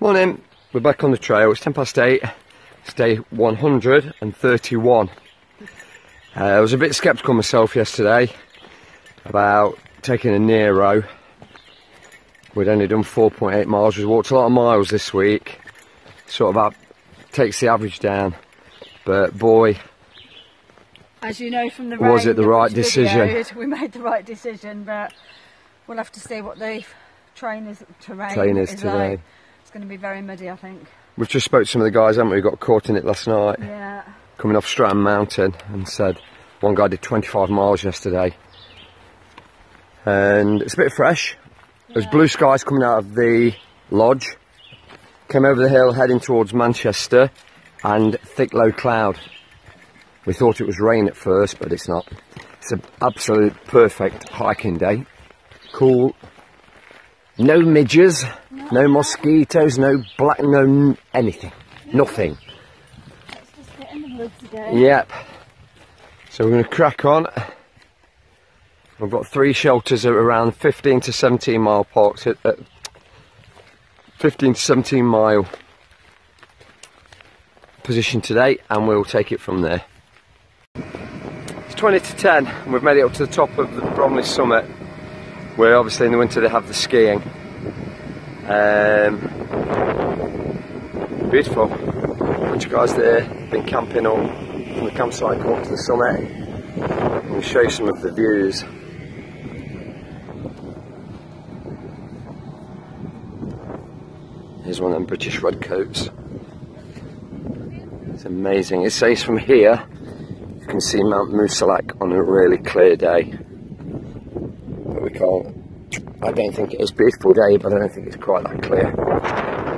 Morning, we're back on the trail. It's 8:10. It's day 131. I was a bit sceptical myself yesterday about taking a Nero. We'd only done 4.8 miles. We've walked a lot of miles this week. Sort of takes the average down. But boy, as you know from the rain, was it the right decision? Videoed, we made the right decision, but we'll have to see what the terrain is today. Like. It's going to be very muddy, I think. We've just spoke to some of the guys, haven't we? Got caught in it last night. Yeah. Coming off Stratton Mountain, and said one guy did 25 miles yesterday. And it's a bit fresh. Yeah. There's blue skies coming out of the lodge. Came over the hill heading towards Manchester, and thick low cloud. We thought it was rain at first, but it's not. It's an absolute perfect hiking day. Cool. No midges, no mosquitoes, no black, no anything. Nothing. Let's just get in the woods again. Yep. So we're going to crack on. We've got 3 shelters at around 15 to 17 mile parks at 15 to 17 mile position today, and we'll take it from there. It's 20 to 10 and we've made it up to the top of the Bromley summit, where obviously in the winter they have the skiing. Beautiful. Bunch of guys there, been camping up from the campsite up to the summit. I'm going to show you some of the views. Here's one of them British redcoats. It's amazing. It says from here you can see Mount Musalak on a really clear day. But we can't. I don't think it's a beautiful day, but I don't think it's quite that clear.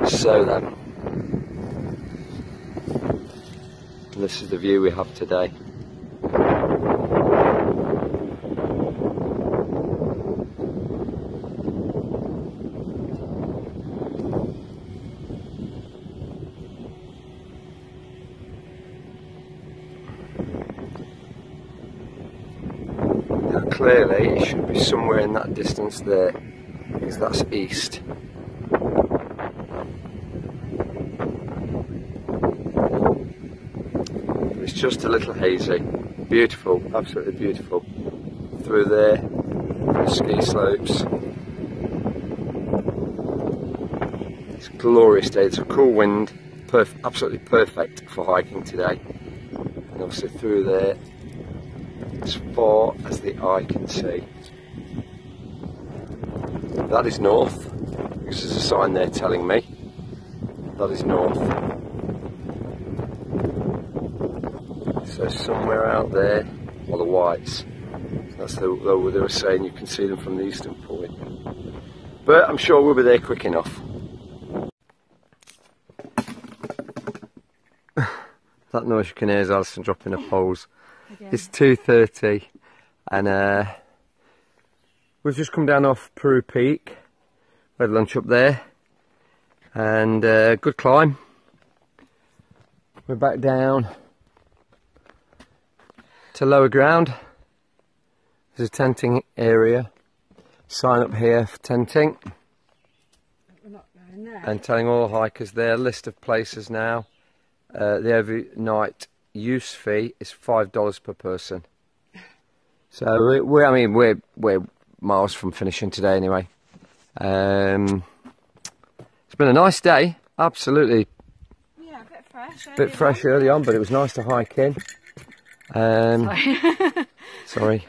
So then, this is the view we have today. Clearly it should be somewhere in that distance there, because that's east. It's just a little hazy. Beautiful, absolutely beautiful. Through there, the ski slopes. It's a glorious day. It's a cool wind, absolutely perfect for hiking today. And obviously through there, as far as the eye can see. That is north, because there's a sign there telling me that is north. So somewhere out there, well, the whites, that's the they were saying you can see them from the eastern point. But I'm sure we'll be there quick enough. That noise you can hear is Alison dropping her poles. It's 2:30 and we've just come down off Peru Peak. We had lunch up there and good climb. We're back down to lower ground. There's a tenting area. Sign up here for tenting. We're not going there. And telling all the hikers there, list of places now. The overnight use fee is $5 per person. So we're miles from finishing today anyway. It's been a nice day, absolutely. Yeah, a bit fresh. Bit fresh early on, but it was nice to hike in. Sorry.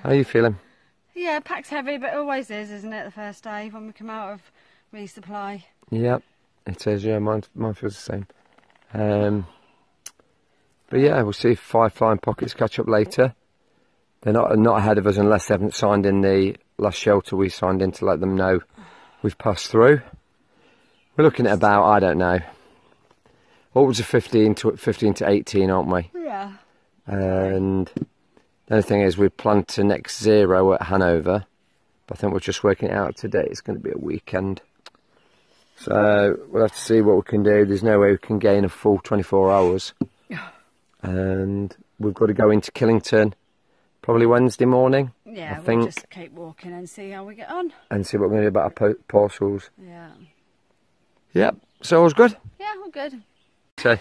How are you feeling? Yeah, pack's heavy, but it always is, isn't it? The first day when we come out of resupply. Yep, it is. Yeah, mine feels the same. But yeah, we'll see if 5 Flying Pockets catch up later. They're not ahead of us unless they haven't signed in the last shelter we signed in to let them know we've passed through. We're looking at about, I don't know, what was it, 15 to 18, aren't we? Yeah. And the only thing is we plan to next 0 at Hanover, but I think we're just working it out today. It's going to be a weekend. So we'll have to see what we can do. There's no way we can gain a full 24 hours. And we've got to go into Killington probably Wednesday morning. Yeah, I think. We'll just keep walking and see how we get on. And see what we're going to do about our parcels. Yeah. Yep, so all's good? Yeah, all good. So,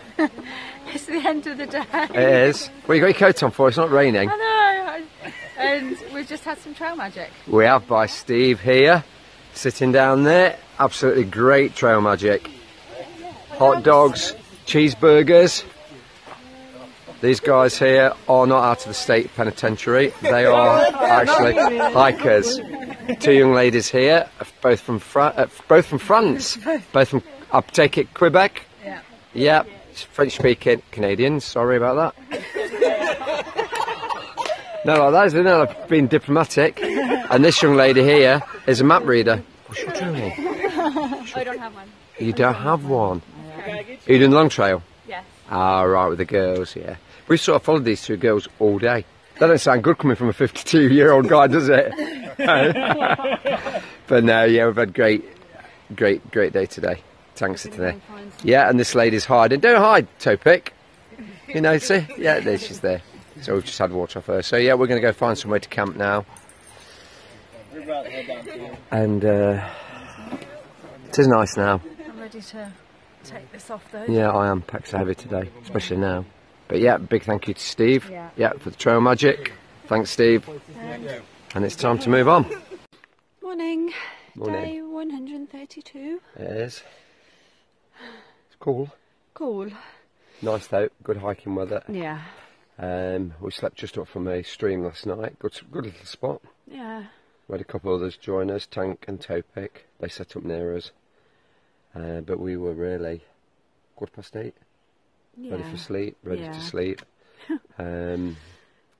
It's the end of the day. it is. Well, you got your coat on for, it's not raining. I know. And we've just had some trail magic. We have by Steve here, sitting down there. Absolutely great trail magic. Hot dogs, cheeseburgers. These guys here are not out of the state penitentiary. They are actually hikers. Two young ladies here, both from France, both from, I take it, Quebec. Yeah. Yeah, French-speaking Canadians. Sorry about that. No, like that, isn't it? I've been diplomatic. And this young lady here is a map reader. What's your doing? I don't have one. You don't have one? Are you doing the long trail? Yes. Ah, right, with the girls, yeah. We sort of followed these two girls all day. That don't sound good coming from a 52-year-old guy, does it? But no, yeah, we've had great day today. Thanks to today. Yeah, and this lady's hiding. Don't hide, Topic. You know, see? Yeah, there she's there. So we've just had water off her. So yeah, we're going to go find somewhere to camp now. And it is nice now. I'm ready to take this off though. Yeah, I am. Packs are heavy today, especially now. But yeah, big thank you to Steve. Yeah, for the trail magic. Thanks, Steve. And it's time to move on. Morning. Morning. Day 132. It is. It's cool. Cool. Nice though. Good hiking weather. Yeah. We slept just up from a stream last night. Good little spot. Yeah. We had a couple others join us, Tank and Topic. They set up near us. But we were really 8:15. Yeah. Ready for sleep, ready to sleep.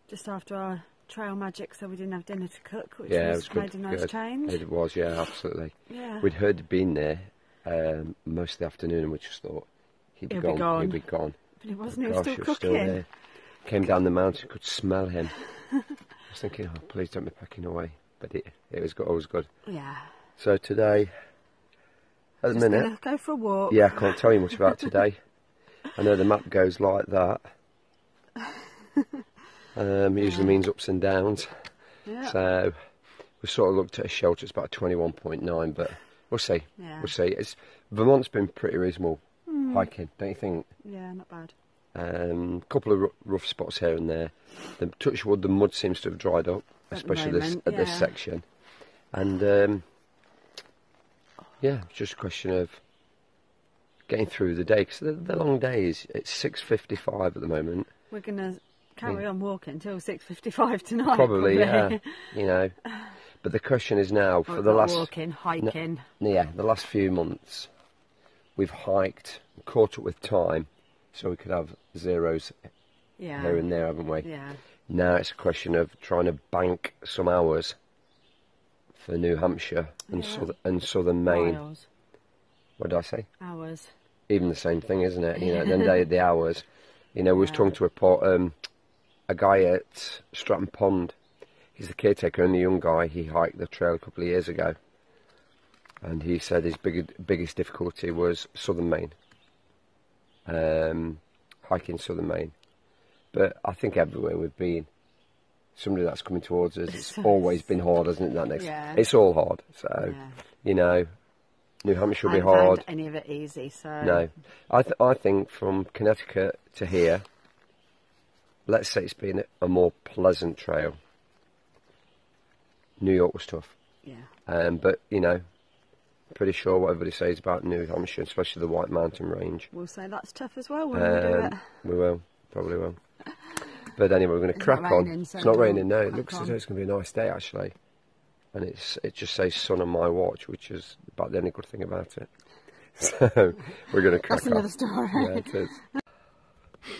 Just after our trail magic, so we didn't have dinner to cook, which was made good, a nice change. It was, yeah, absolutely. Yeah. We'd heard he'd been there most of the afternoon, and we just thought he'd be gone. But he wasn't. He Gosh, was still he was cooking. still there. Came down the mountain, could smell him. I was thinking, oh, please don't be packing away. But it was good, always good. Yeah. So today, at the minute, gonna go for a walk. yeah, I can't tell you much about today. I know the map goes like that. Usually means ups and downs. Yeah. So we sort of looked at a shelter. It's about 21.9, but we'll see. Yeah. We'll see. Vermont's been pretty reasonable hiking, don't you think? Yeah, not bad. Couple of rough spots here and there. The touch wood, the mud seems to have dried up, especially this section. And yeah, it's just a question of getting through the day, because the long days. It's 6:55 at the moment. We're gonna carry on walking till 6:55 tonight. Probably, yeah. You know, but the question is now for the last hiking. The last few months, we've hiked, caught up with time, so we could have zeros here and there, haven't we? Yeah. Now it's a question of trying to bank some hours for New Hampshire and southern Maine. Miles. What did I say? Hours. Even the same thing, isn't it? You know, then the hours. You know, we was talking to a guy at Stratton Pond. He's the caretaker and the young guy. He hiked the trail a couple of years ago, and he said his biggest difficulty was southern Maine. Hiking southern Maine. But I think everywhere we've been, somebody that's coming towards us, it's always been hard, hasn't it? That next, it's all hard. So, you know, New Hampshire will be hard. And any of it easy. So no, I think from Connecticut to here, let's say it's been a more pleasant trail. New York was tough. Yeah. But you know, pretty sure what everybody says about New Hampshire, especially the White Mountain Range. We'll say that's tough as well when we do it. We will, probably will. But anyway, we're going to crack on. It's not raining, no. It looks as though it's going to be a nice day, actually. And it just says sun on my watch, which is about the only good thing about it. So we're going to crack on. That's another story. Yeah, it is.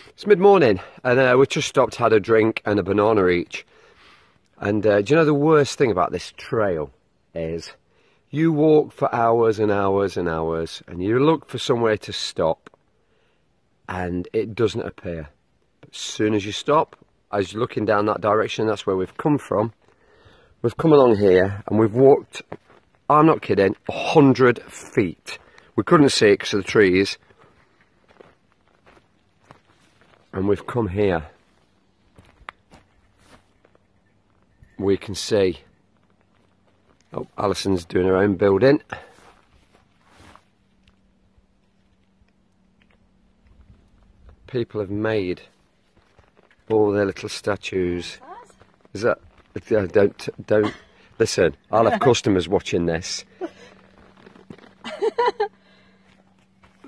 It's mid-morning, and we just stopped, had a drink and a banana each. And do you know the worst thing about this trail is you walk for hours and hours and hours, and you look for somewhere to stop, and it doesn't appear. But as soon as you stop, as you're looking down that direction, that's where we've come from. We've come along here, and we've walked, I'm not kidding, 100 feet. We couldn't see it because of the trees. And we've come here. We can see, oh, Alison's doing her own building. people have made all their little statues. Is that? Don't listen. I'll have customers watching this.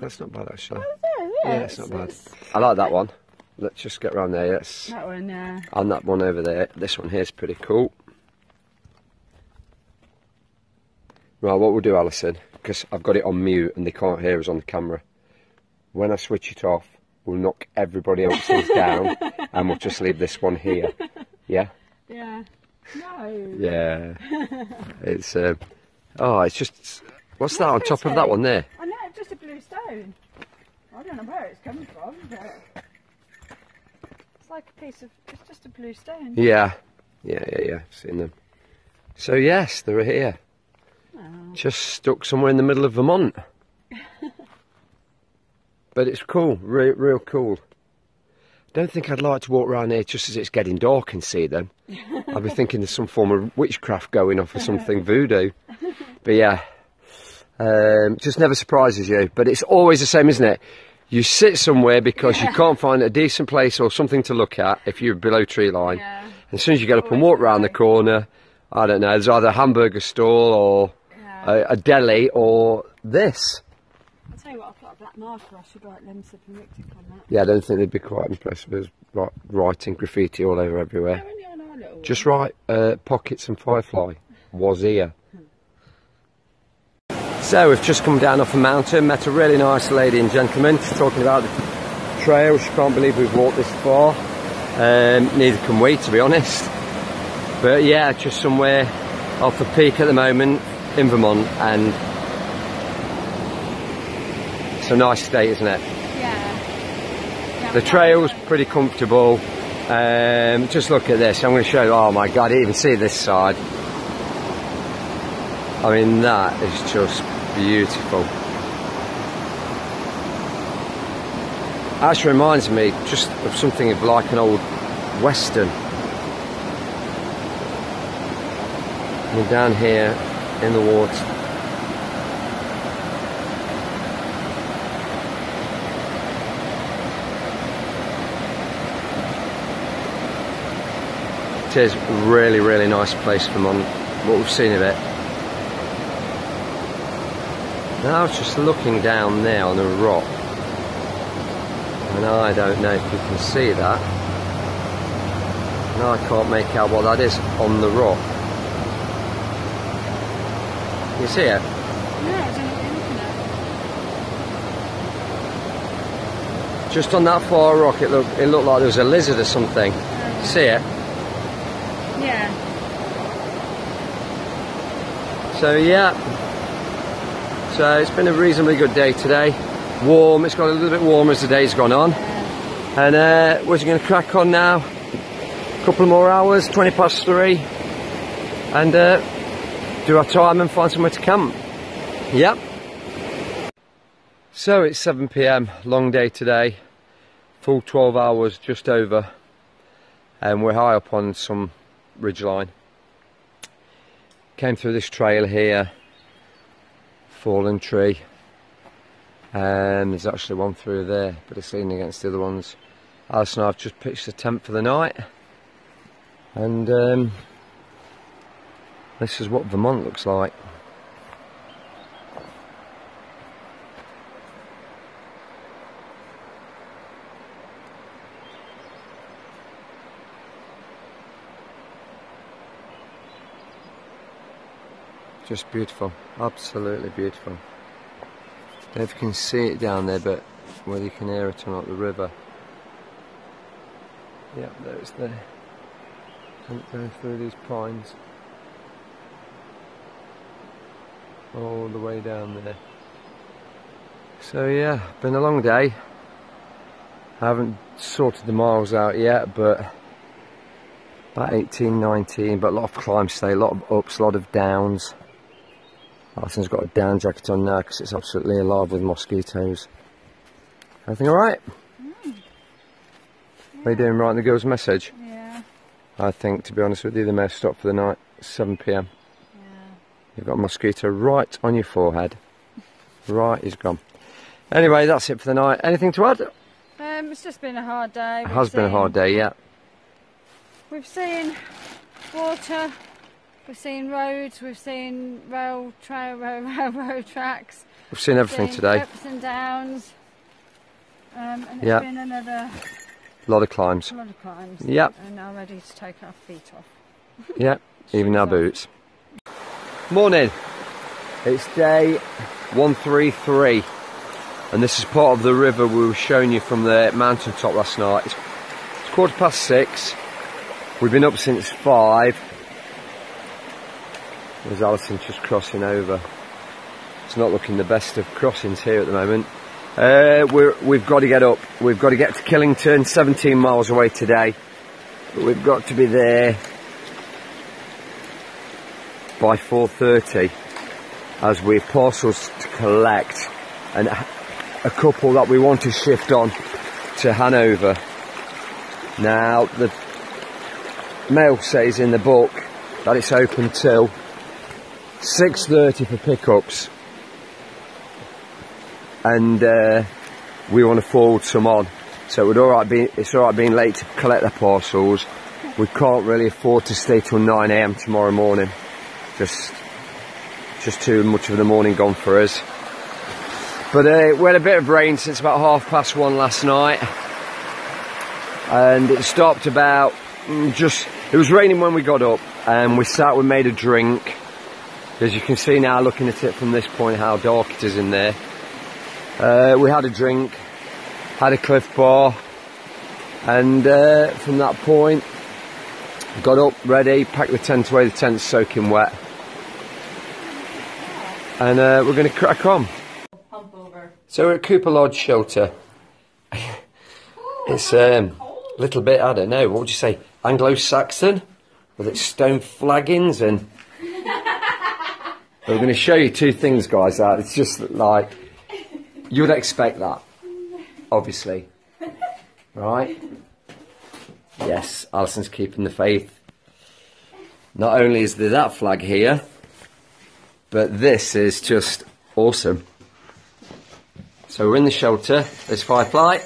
That's not bad actually. Yeah, it's not bad. I like that one. Let's just get round there. Yes. That one. And that one over there. This one here is pretty cool. Right, what we'll do, Alison, because I've got it on mute and they can't hear us on the camera. When I switch it off, we'll knock everybody else's down and we'll just leave this one here. Yeah? Yeah. No. Yeah. It's it's just, what's that on top of that one there? I know, it's just a blue stone. I don't know where it's coming from, but it's like a piece of, it's just a blue stone. Yeah. I've seen them. So yes, they're here. Oh. Just stuck somewhere in the middle of Vermont. But it's cool, real cool. Don't think I'd like to walk around here just as it's getting dark and see them. I'd be thinking there's some form of witchcraft going off or something, voodoo. But yeah, just never surprises you. But it's always the same, isn't it? You sit somewhere because you can't find a decent place or something to look at if you're below tree line. Yeah. And as soon as you get up and walk round the corner, I don't know, there's either a hamburger stall or a deli or this. I'll tell you what, I'll put a black marker, I should write Lemsip and Richter on that. Yeah, I don't think they'd be quite impressed with us writing graffiti all over everywhere. Just write pockets and firefly was here. So we've just come down off a mountain, met a really nice lady and gentleman. She's talking about the trail. She can't believe we've walked this far. Neither can we, to be honest. But yeah, just somewhere off the peak at the moment in Vermont, and it's a nice state, isn't it? Yeah. The trail's pretty comfortable. Just look at this. I'm going to show you. Oh my God, I didn't even see this side. I mean, that is just beautiful. Actually reminds me just of something of like an old western. We're down here in the water. It is a really, really nice place, Vermont, what we've seen of it. Now I was just looking down there on the rock, and I don't know if you can see that. No, I can't make out what that is on the rock. You see it? No, I don't know what you're looking at. Just on that far rock, it looked like there was a lizard or something. See it? Yeah. So yeah. So it's been a reasonably good day today. Warm. It's got a little bit warmer as the day's gone on. And we're just going to crack on now. A couple more hours, 3:20, and do our time and find somewhere to camp. Yep. So it's 7 PM, long day today, full 12 hours just over, and we're high up on some ridgeline. Came through this trail here, fallen tree, and there's actually one through there, but it's leaning against the other ones. Alison and I have just pitched a tent for the night, and this is what Vermont looks like. Just beautiful, absolutely beautiful. Don't know if you can see it down there, but whether you can hear it or not, the river. Yep, there it's there. Going through these pines. All the way down there. So yeah, been a long day. I haven't sorted the miles out yet, but about 18, 19, but a lot of climb today, a lot of ups, a lot of downs. Alison's got a down jacket on now because it's absolutely alive with mosquitoes. Everything alright? Yeah. Are you doing right in the girl's message? Yeah. I think, to be honest with you, they may have stopped for the night. 7 PM. Yeah. You've got a mosquito right on your forehead. Right, he's gone. Anyway, that's it for the night. Anything to add? It's just been a hard day. It has been a hard day, yeah. We've seen water, we've seen roads, we've seen railroad tracks. We've seen everything today. Ups and downs. And it's been another... lot of climbs. A lot of climbs. Yep. And now ready to take our feet off. Yep, even our boots. Morning. It's day 133. And this is part of the river we were showing you from the mountain top last night. It's 6:15. We've been up since 5. There's Alison just crossing over. It's not looking the best of crossings here at the moment. We've got to get up. We've got to get to Killington, 17 miles away today. But we've got to be there by 4:30 as we've parcels to collect and a couple that we want to shift on to Hanover. Now the mail says in the book that it's open till 6:30 for pickups, and we want to forward some on, so it's alright being late to collect the parcels. We can't really afford to stay till 9 AM tomorrow morning. Just too much of the morning gone for us. But we had a bit of rain since about 1:30 last night, and it stopped about it was raining when we got up, and we made a drink. As you can see now, looking at it from this point, how dark it is in there. We had a drink, had a Cliff Bar, and from that point got up, ready, packed the tent away. The tent's soaking wet, and we're going to crack on. Pump over. So we're at Cooper Lodge Shelter. It's a little bit, I don't know, what would you say, Anglo-Saxon, with its stone flaggings, and we're going to show you two things, guys. It's just like, you would expect that, obviously, right? Yes, Alison's keeping the faith. Not only is there that flag here, but this is just awesome. So we're in the shelter. There's firefly,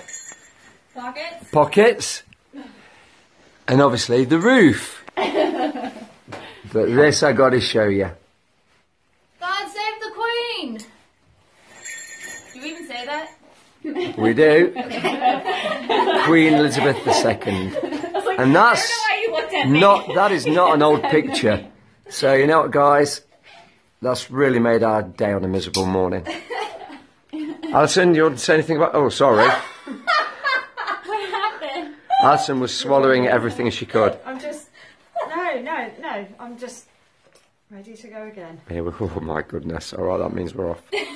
pockets, and obviously the roof. But this I got to show you. God save the Queen! Do you even say that? We do. Queen Elizabeth II. Like, and that's that is not an old picture. So you know what, guys? That's really made our day on a miserable morning. Alison, you want to say anything about... Oh, sorry. What happened? Alison was swallowing everything she could. I'm just... No. I'm just ready to go again. Yeah, oh my goodness. All right, that means we're off. That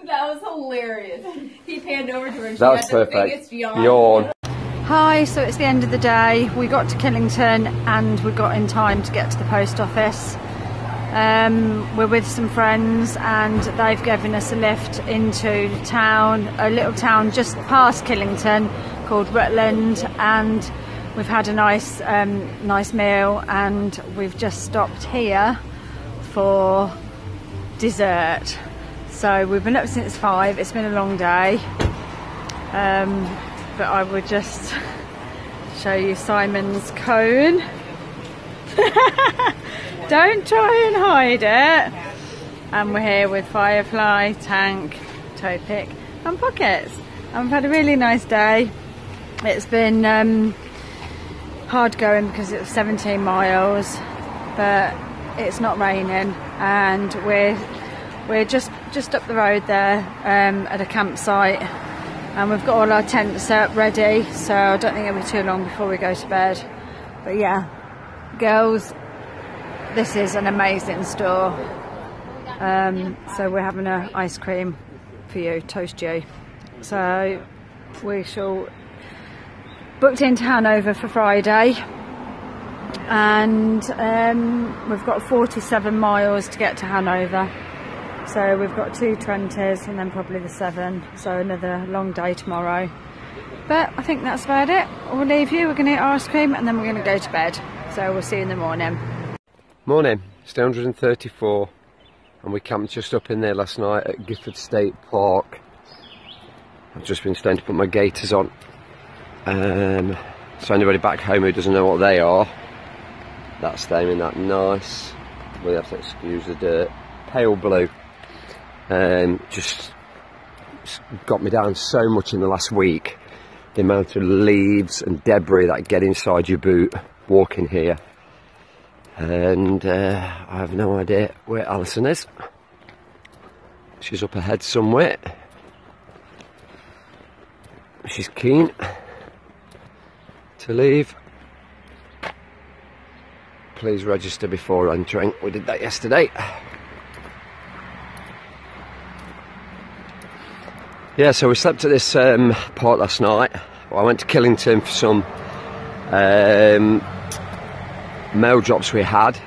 was hilarious. He panned over to her and That she was had perfect. the biggest yawn. Yawn. Hi, so it's the end of the day. We got to Killington and we got in time to get to the post office. We're with some friends and they've given us a lift into town, a little town just past Killington called Rutland, and we've had a nice meal, and we've just stopped here for dessert. So we've been up since 5. It's been a long day, but I would just show you Simon's cone. Don't try and hide it. And we're here with Firefly, Tank, Toe Pick and Pockets. And we've had a really nice day. It's been hard going because it was 17 miles, but it's not raining, and we're just up the road there at a campsite, and we've got all our tents up ready, so I don't think it'll be too long before we go to bed. But yeah, girls, this is an amazing store. So we're having an ice cream for you, toast you. So we shall booked into Hanover for Friday, and we've got 47 miles to get to Hanover. So we've got 2 20s and then probably the 7, so another long day tomorrow. But I think that's about it. We'll leave you, we're going to eat ice cream and then we're going to go to bed. So we'll see you in the morning. Morning, it's 134 and we camped just up in there last night at Gifford State Park. I've just been staying to put my gaiters on. So anybody back home who doesn't know what they are, that's them in that nice, we have to excuse the dirt, pale blue. Just got me down so much in the last week, the amount of leaves and debris that get inside your boot walking here. And I have no idea where Alison is. She's up ahead somewhere. She's keen to leave. Please register before entering. We did that yesterday. Yeah, so we slept at this park last night. I went to Killington for some mail drops we had.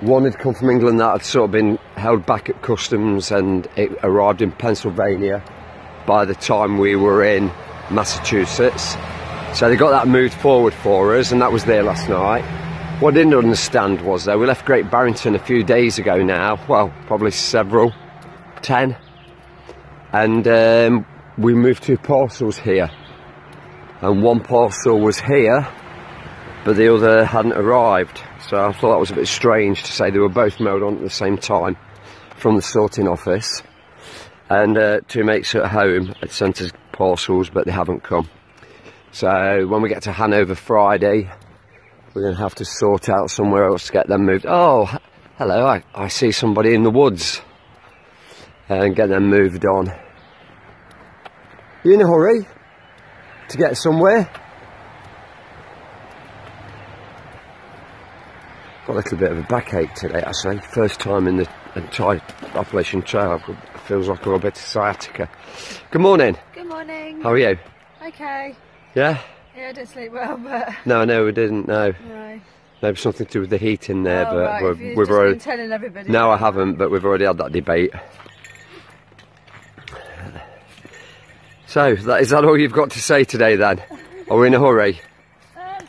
One had come from England that had sort of been held back at customs, and it arrived in Pennsylvania by the time we were in Massachusetts. So they got that moved forward for us, and that was there last night. What I didn't understand was, though, we left Great Barrington a few days ago now, well, probably 10, and we moved 2 parcels here, and one parcel was here but the other hadn't arrived. So I thought that was a bit strange to say they were both mailed on at the same time from the sorting office. And 2 mates at home had sent us parcels, but they haven't come. So when we get to Hanover Friday, we're going to have to sort out somewhere else to get them moved. Oh, hello, I see somebody in the woods. And get them moved on. You in a hurry to get somewhere? Got a little bit of a backache today, actually. First time in the entire Appalachian Trail. It feels like I've got a bit of sciatica. Good morning. Good morning. How are you? Okay. Yeah? Yeah, I didn't sleep well, but... No, we didn't, no. No. Maybe something to do with the heat in there, but right. we've already... been telling everybody. No, I haven't, but we've already had that debate. So, is that all you've got to say today, then? Are we in a hurry? Well,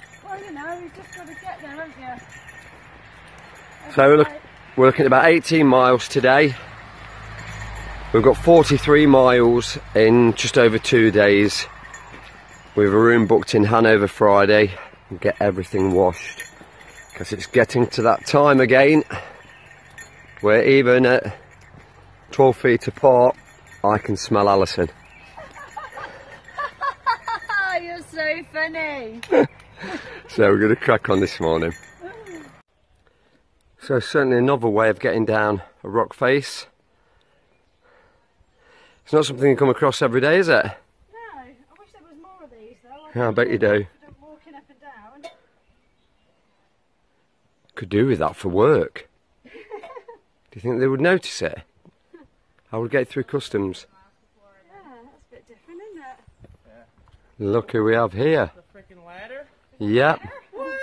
you know, we've just got to get there, haven't you? So we're looking at about 18 miles today. We've got 43 miles in just over 2 days. We have a room booked in Hanover Friday and get everything washed, because it's getting to that time again where even at 12 feet apart I can smell Alison. You're so funny. So we're going to crack on this morning. So certainly another way of getting down a rock face. It's not something you come across every day, is it? No, I wish there was more of these though. Yeah, I bet you do. Walking up and down. Could do with that for work. Do you think they would notice it? I would get through customs. Yeah, that's a bit different, isn't it? Look who we have here. The freaking ladder? Yep. What?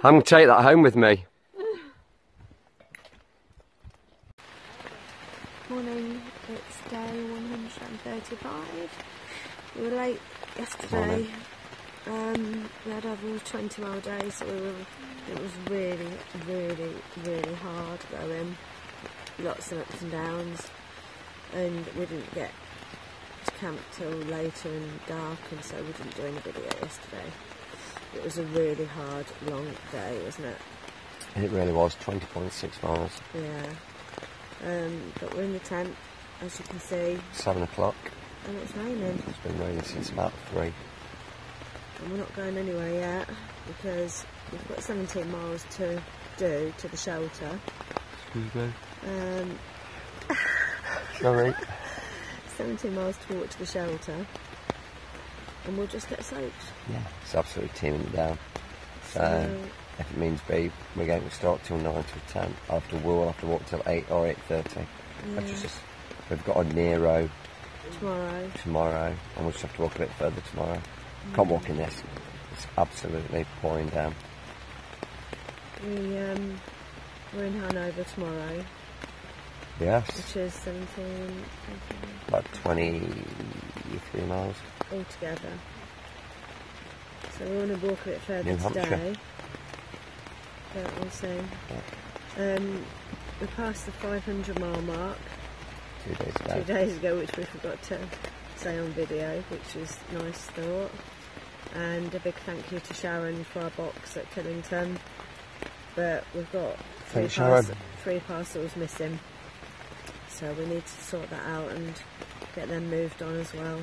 I'm going to take that home with me. Morning, it's day 135. We were late yesterday. We had over 20-mile day, so it was really hard going. Lots of ups and downs, and we didn't get to camp till later and dark, and so we didn't do any video yesterday. It was a really hard, long day, wasn't it? It really was, 20.6 miles. Yeah. But we're in the tent, as you can see. 7 o'clock. And it's raining. It's been raining since about 3. And we're not going anywhere yet, because we've got 17 miles to do to the shelter. Excuse me. Um, Sorry. 17 miles to walk to the shelter, and we'll just get soaked. Yeah, it's absolutely teeming it down. So if it means B, we're going to start till 9 till 10. We'll have to walk till 8 or 8:30. yeah, We've got a Nero tomorrow, and we'll just have to walk a bit further tomorrow. Can't walk in this. It's absolutely pouring down. We're in Hanover tomorrow, Yes. which is 17, About 23 miles. altogether. So we want to walk a bit further New Hampshire. today, but we'll see. We passed the 500 mile mark 2 days ago. 2 days ago, which we forgot to say on video, which is nice thought. And a big thank you to Sharon for our box at Killington. But we've got three parcels missing, so we need to sort that out and get them moved on as well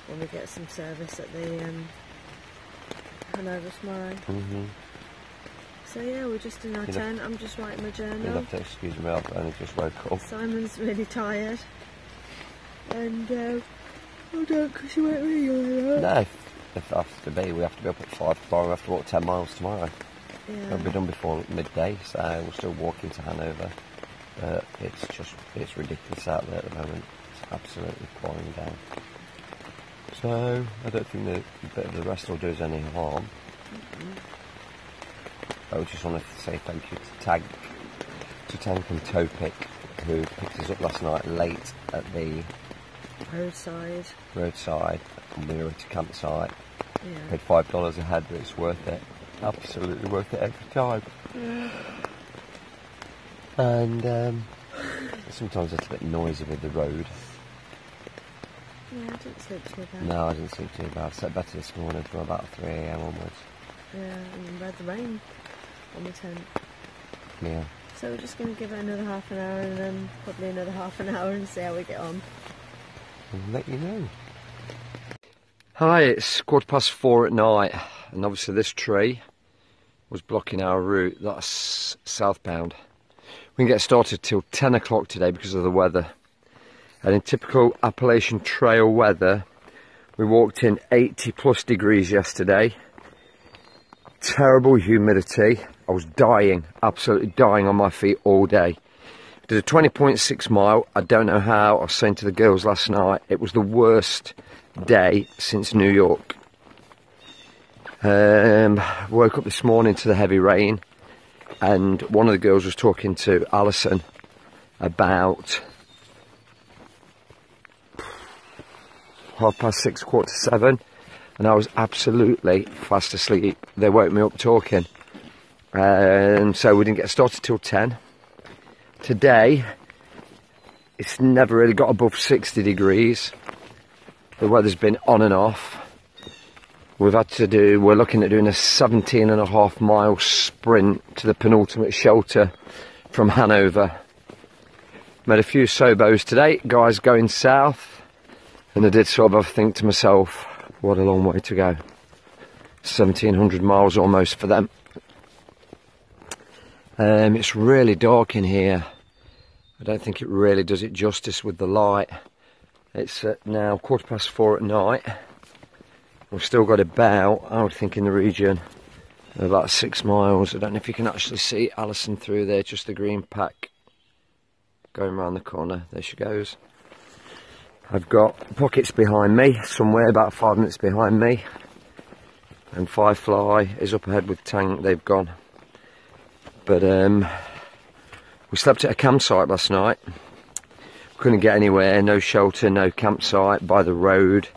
when we get some service at the Hanover tomorrow. So yeah, we're just in our tent. I'm just writing my journal. You'll have to excuse me, I've only just woke up. Simon's really tired, and I don't, because you won't really like that. No, if it has to be, we have to be up at 5 tomorrow. We have to walk 10 miles tomorrow. Yeah. It'll be done before midday, so we're still walking to Hanover. But it's ridiculous out there at the moment. It's absolutely pouring down. So I don't think that a bit of the rest will do us any harm. I just want to say thank you to Tank and Topic, who picked us up last night late at the roadside, and we were at a campsite. Yeah. Paid $5 a head, but it's worth it. Absolutely worth it every time. Yeah. And sometimes it's a bit noisy with the road. Yeah, I didn't sleep too bad. No, I didn't sleep too bad. I slept better this morning from about 3 AM onwards. Yeah, and we had the rain on the tent. Yeah. So we're just going to give it another half an hour, and then probably another half an hour, and see how we get on. I'll let you know. Hi, it's 4:15 at night, and obviously this tree was blocking our route. That's southbound. We can get started till 10 o'clock today because of the weather. And in typical Appalachian trail weather, we walked in 80+ degrees yesterday. Terrible humidity. I was dying, absolutely dying on my feet all day. Did a 20.6 mile. I don't know how. I was saying to the girls last night, it was the worst day since New York. Woke up this morning to the heavy rain, and one of the girls was talking to Alison about 6:30, 7:15, and I was absolutely fast asleep. They woke me up talking, and so we didn't get started till 10. Today, it's never really got above 60 degrees. The weather's been on and off. We're looking at doing a 17.5 mile sprint to the penultimate shelter from Hanover. Made a few sobos today, guys going south, and I did sort of think to myself, what a long way to go. 1700 miles almost for them. It's really dark in here. I don't think it really does it justice with the light. It's now 4:15 at night. We've still got about, I would think, in the region of about 6 miles. I don't know if you can actually see Alison through there, just the green pack going around the corner. There she goes. I've got pockets behind me, somewhere about 5 minutes behind me. And Firefly is up ahead with Tank, they've gone. But we slept at a campsite last night. Couldn't get anywhere, no shelter, no campsite by the road.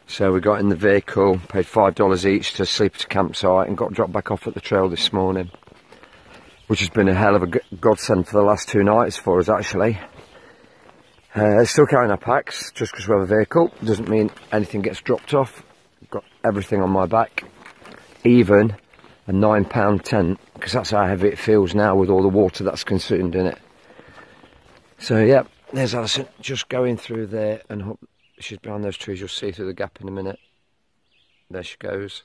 So we got in the vehicle, paid $5 each to sleep at a campsite, and got dropped back off at the trail this morning. Which has been a hell of a godsend for the last 2 nights for us, actually. Still carrying our packs, just because we have a vehicle. Doesn't mean anything gets dropped off. Got everything on my back. Even a £9 tent, because that's how heavy it feels now with all the water that's consumed in it. So yeah, there's Alison just going through there, and hope she's behind those trees. You'll see through the gap in a minute. There she goes,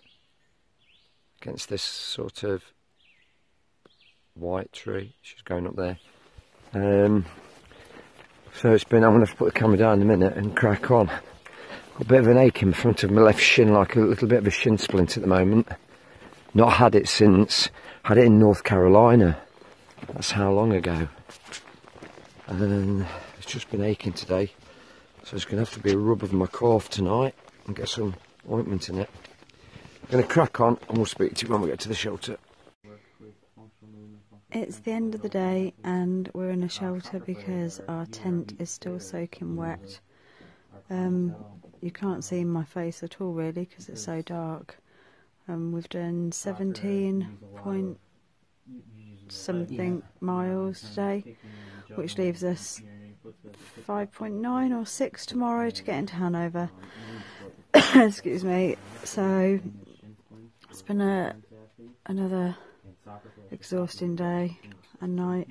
against this sort of white tree. She's going up there. So it's been, I'm going to have to put the camera down in a minute and crack on. Got a bit of an ache in front of my left shin, like a little bit of a shin splint at the moment. Not had it since, had it in North Carolina. That's how long ago. And it's just been aching today. So it's going to have to be a rub of my calf tonight and get some ointment in it. I'm going to crack on, and we'll speak to you when we get to the shelter. It's the end of the day, and we're in a shelter because our tent is still soaking wet. You can't see my face at all really because it's so dark. We've done 17 point something miles today, which leaves us 5.9 or 6 tomorrow to get into Hanover. Excuse me. So it's been another exhausting day and night.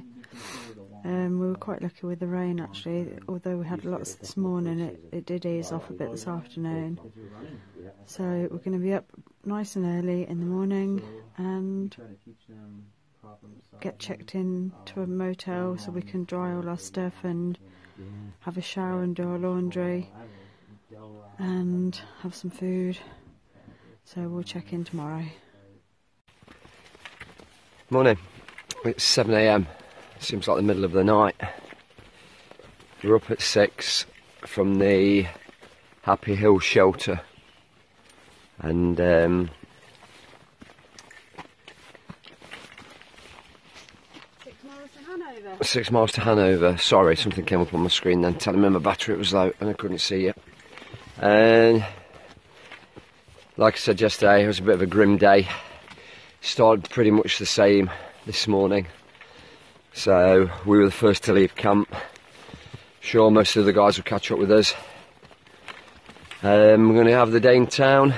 We were quite lucky with the rain actually, although we had lots this morning. It did ease off a bit this afternoon. So we're going to be up nice and early in the morning and get checked in to a motel so we can dry all our stuff and have a shower and do our laundry and have some food. So we'll check in tomorrow. Morning. It's 7 AM. Seems like the middle of the night. We're up at 6 from the Happy Hill shelter, and 6 miles to Hanover. Sorry, something came up on my screen then telling me my battery was low and I couldn't see it. And like I said yesterday, it was a bit of a grim day. Started pretty much the same this morning. So we were the first to leave camp. Sure, most of the guys will catch up with us. We're going to have the day in town,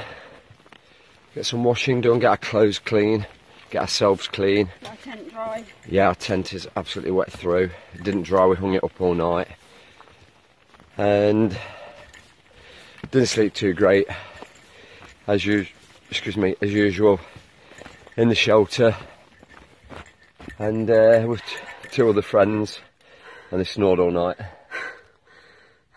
get some washing done, get our clothes clean, get ourselves clean. Our tent dry. Yeah, our tent is absolutely wet through. It didn't dry, we hung it up all night. And didn't sleep too great, as usual, in the shelter. And with 2 other friends, and they snored all night.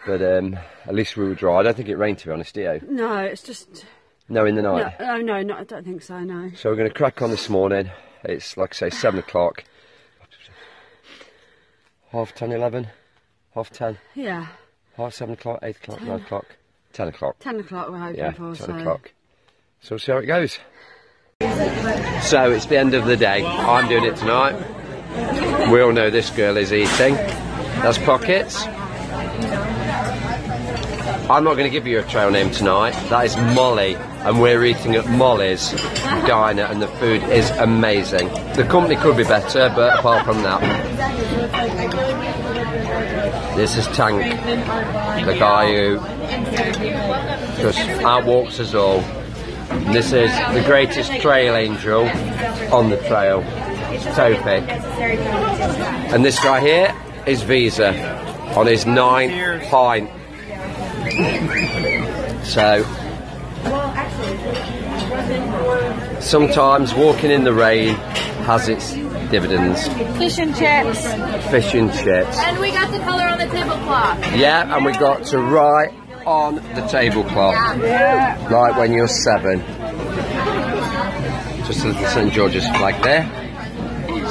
But at least we were dry. I don't think it rained, to be honest, do you? No, it's just... No, in the night? No, I don't think so, no. So we're going to crack on this morning. It's, like I say, 7 o'clock. 10:30, 11? 10:30? Yeah. 7 o'clock, 8 o'clock, 9 o'clock? 10 o'clock. 10 o'clock we're hoping for. 10 o'clock. So we'll see how it goes. So it's the end of the day. I'm doing it tonight. We all know this girl is eating. That's Pockets. I'm not going to give you a trail name tonight. That is Molly, and we're eating at Molly's diner, and the food is amazing. The company could be better, but apart from that, this is Tank, the guy who just outwalks us all. And this is the greatest trail angel on the trail, Topi. And this guy here is Visa on his 9th pint. So sometimes walking in the rain has its dividends. Fish and chips. Fish and chips. And we got the colour on the tablecloth. Yeah, and we got to write on the tablecloth. Yeah. Like when you're 7. Just a little St. George's flag there.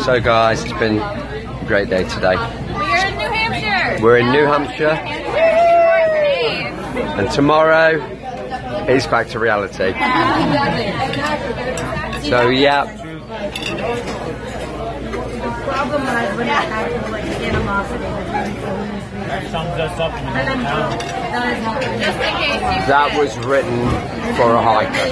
So guys, it's been a great day today. We're in New Hampshire. We're in New Hampshire. And tomorrow is back to reality. So yeah. That was written for a hiker.